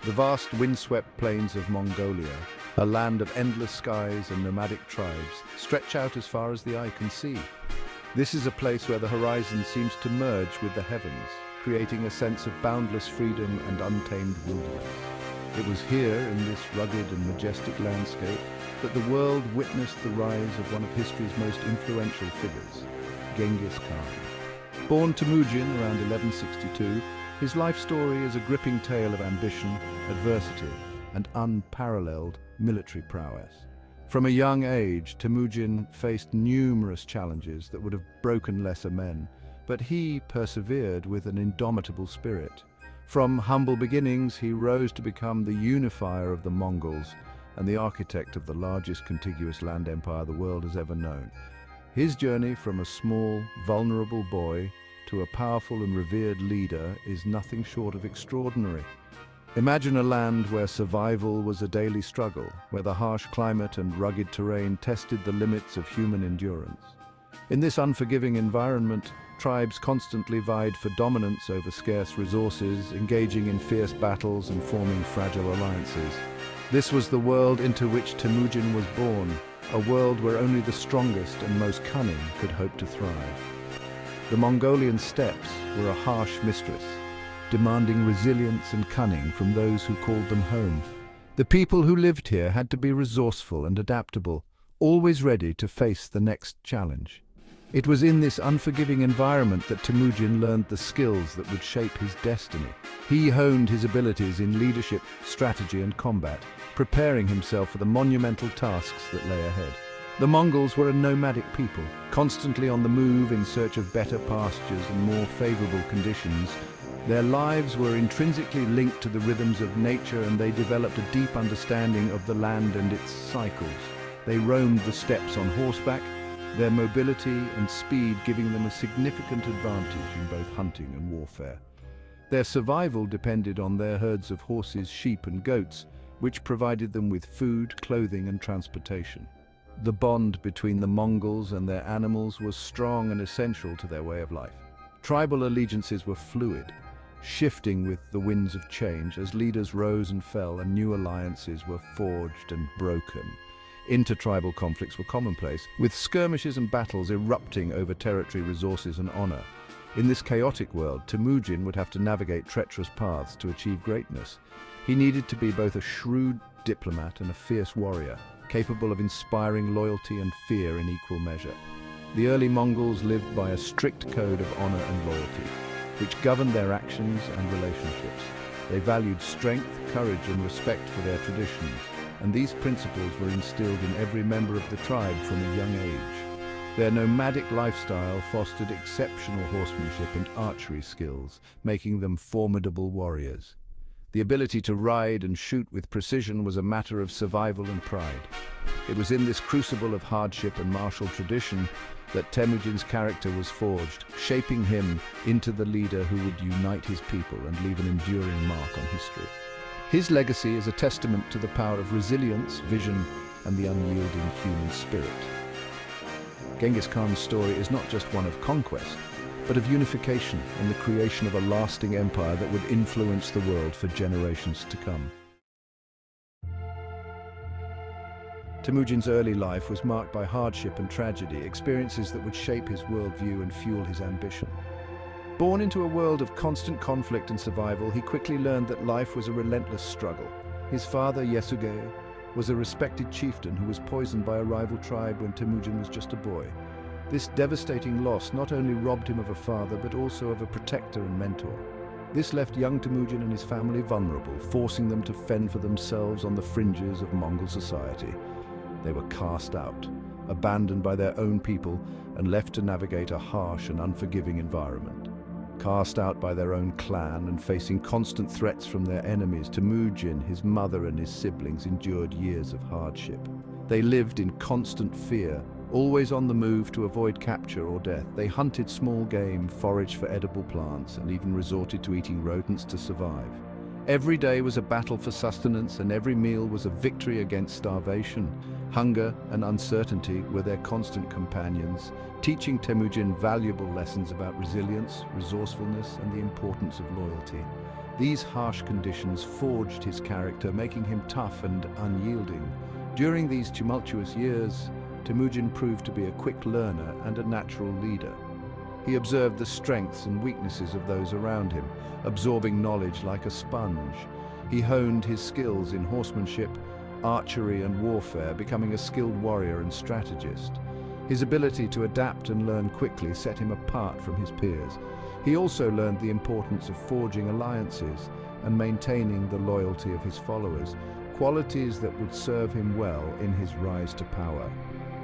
The vast windswept plains of Mongolia, a land of endless skies and nomadic tribes, stretch out as far as the eye can see. This is a place where the horizon seems to merge with the heavens, creating a sense of boundless freedom and untamed wilderness. It was here, in this rugged and majestic landscape, that the world witnessed the rise of one of history's most influential figures, Genghis Khan. Born Temujin around 1162, his life story is a gripping tale of ambition, adversity, and unparalleled military prowess. From a young age, Temujin faced numerous challenges that would have broken lesser men, but he persevered with an indomitable spirit. From humble beginnings, he rose to become the unifier of the Mongols and the architect of the largest contiguous land empire the world has ever known. His journey from a small, vulnerable boy to a powerful and revered leader is nothing short of extraordinary. Imagine a land where survival was a daily struggle, where the harsh climate and rugged terrain tested the limits of human endurance. In this unforgiving environment, tribes constantly vied for dominance over scarce resources, engaging in fierce battles and forming fragile alliances. This was the world into which Temujin was born, a world where only the strongest and most cunning could hope to thrive. The Mongolian steppes were a harsh mistress, demanding resilience and cunning from those who called them home. The people who lived here had to be resourceful and adaptable, always ready to face the next challenge. It was in this unforgiving environment that Temujin learned the skills that would shape his destiny. He honed his abilities in leadership, strategy, and combat, preparing himself for the monumental tasks that lay ahead. The Mongols were a nomadic people, constantly on the move in search of better pastures and more favorable conditions. Their lives were intrinsically linked to the rhythms of nature, and they developed a deep understanding of the land and its cycles. They roamed the steppes on horseback, their mobility and speed giving them a significant advantage in both hunting and warfare. Their survival depended on their herds of horses, sheep, and goats, which provided them with food, clothing, and transportation. The bond between the Mongols and their animals was strong and essential to their way of life. Tribal allegiances were fluid, shifting with the winds of change as leaders rose and fell and new alliances were forged and broken. Intertribal conflicts were commonplace, with skirmishes and battles erupting over territory, resources, and honor. In this chaotic world, Temujin would have to navigate treacherous paths to achieve greatness. He needed to be both a shrewd diplomat and a fierce warrior, capable of inspiring loyalty and fear in equal measure. The early Mongols lived by a strict code of honor and loyalty, which governed their actions and relationships. They valued strength, courage, and respect for their traditions, and these principles were instilled in every member of the tribe from a young age. Their nomadic lifestyle fostered exceptional horsemanship and archery skills, making them formidable warriors. The ability to ride and shoot with precision was a matter of survival and pride. It was in this crucible of hardship and martial tradition that Temujin's character was forged, shaping him into the leader who would unite his people and leave an enduring mark on history. His legacy is a testament to the power of resilience, vision, and the unyielding human spirit. Genghis Khan's story is not just one of conquest, but of unification and the creation of a lasting empire that would influence the world for generations to come. Temujin's early life was marked by hardship and tragedy, experiences that would shape his worldview and fuel his ambition. Born into a world of constant conflict and survival, he quickly learned that life was a relentless struggle. His father, Yasuge, was a respected chieftain who was poisoned by a rival tribe when Temujin was just a boy. This devastating loss not only robbed him of a father, but also of a protector and mentor. This left young Temujin and his family vulnerable, forcing them to fend for themselves on the fringes of Mongol society. They were cast out, abandoned by their own people, and left to navigate a harsh and unforgiving environment. Cast out by their own clan and facing constant threats from their enemies, Temujin, his mother, and his siblings endured years of hardship. They lived in constant fear, always on the move to avoid capture or death. They hunted small game, foraged for edible plants, and even resorted to eating rodents to survive. Every day was a battle for sustenance, and every meal was a victory against starvation. Hunger and uncertainty were their constant companions, teaching Temujin valuable lessons about resilience, resourcefulness, and the importance of loyalty. These harsh conditions forged his character, making him tough and unyielding. During these tumultuous years, Temujin proved to be a quick learner and a natural leader. He observed the strengths and weaknesses of those around him, absorbing knowledge like a sponge. He honed his skills in horsemanship, archery, and warfare, becoming a skilled warrior and strategist. His ability to adapt and learn quickly set him apart from his peers. He also learned the importance of forging alliances and maintaining the loyalty of his followers, qualities that would serve him well in his rise to power.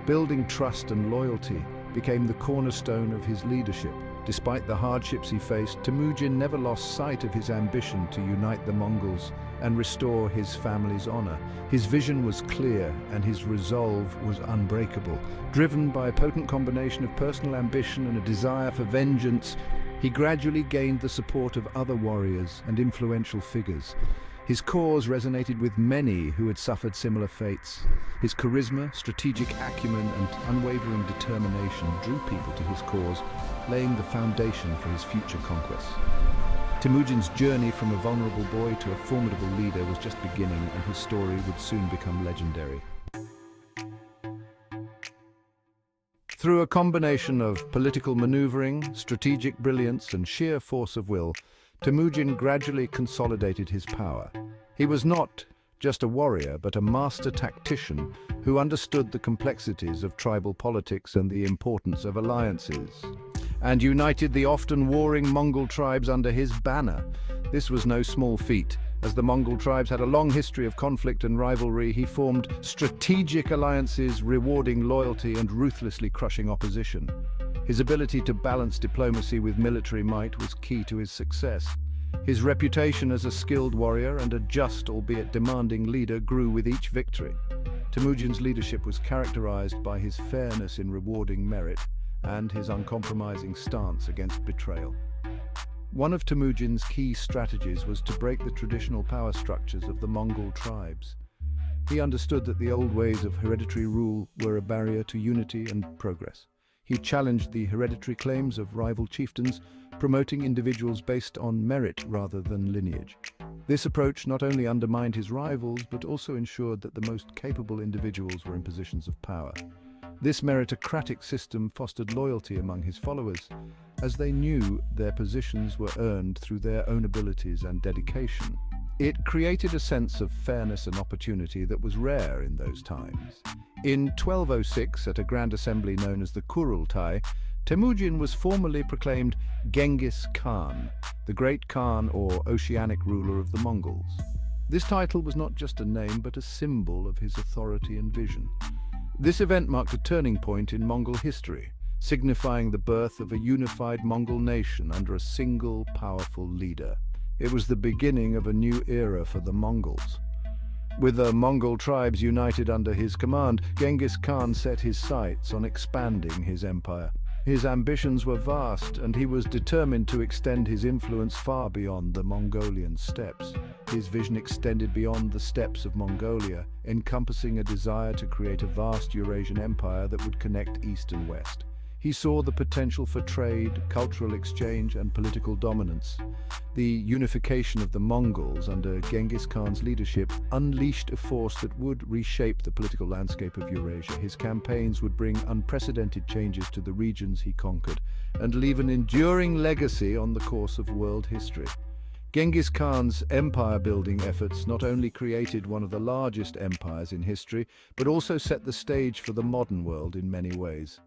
Building trust and loyalty became the cornerstone of his leadership. Despite the hardships he faced, Temujin never lost sight of his ambition to unite the Mongols and restore his family's honor. His vision was clear and his resolve was unbreakable. Driven by a potent combination of personal ambition and a desire for vengeance, he gradually gained the support of other warriors and influential figures. His cause resonated with many who had suffered similar fates. His charisma, strategic acumen, and unwavering determination drew people to his cause, laying the foundation for his future conquests. Temujin's journey from a vulnerable boy to a formidable leader was just beginning, and his story would soon become legendary. Through a combination of political maneuvering, strategic brilliance, and sheer force of will, Temujin gradually consolidated his power. He was not just a warrior, but a master tactician who understood the complexities of tribal politics and the importance of alliances, and united the often warring Mongol tribes under his banner. This was no small feat. As the Mongol tribes had a long history of conflict and rivalry, he formed strategic alliances, rewarding loyalty and ruthlessly crushing opposition. His ability to balance diplomacy with military might was key to his success. His reputation as a skilled warrior and a just, albeit demanding, leader grew with each victory. Temujin's leadership was characterized by his fairness in rewarding merit and his uncompromising stance against betrayal. One of Temujin's key strategies was to break the traditional power structures of the Mongol tribes. He understood that the old ways of hereditary rule were a barrier to unity and progress. He challenged the hereditary claims of rival chieftains, promoting individuals based on merit rather than lineage. This approach not only undermined his rivals, but also ensured that the most capable individuals were in positions of power. This meritocratic system fostered loyalty among his followers, as they knew their positions were earned through their own abilities and dedication. It created a sense of fairness and opportunity that was rare in those times. In 1206, at a grand assembly known as the Kurultai, Temujin was formally proclaimed Genghis Khan, the Great Khan or Oceanic ruler of the Mongols. This title was not just a name, but a symbol of his authority and vision. This event marked a turning point in Mongol history, signifying the birth of a unified Mongol nation under a single, powerful leader. It was the beginning of a new era for the Mongols. With the Mongol tribes united under his command, Genghis Khan set his sights on expanding his empire. His ambitions were vast, and he was determined to extend his influence far beyond the Mongolian steppes. His vision extended beyond the steppes of Mongolia, encompassing a desire to create a vast Eurasian empire that would connect East and West. He saw the potential for trade, cultural exchange, and political dominance. The unification of the Mongols under Genghis Khan's leadership unleashed a force that would reshape the political landscape of Eurasia. His campaigns would bring unprecedented changes to the regions he conquered and leave an enduring legacy on the course of world history. Genghis Khan's empire-building efforts not only created one of the largest empires in history, but also set the stage for the modern world in many ways.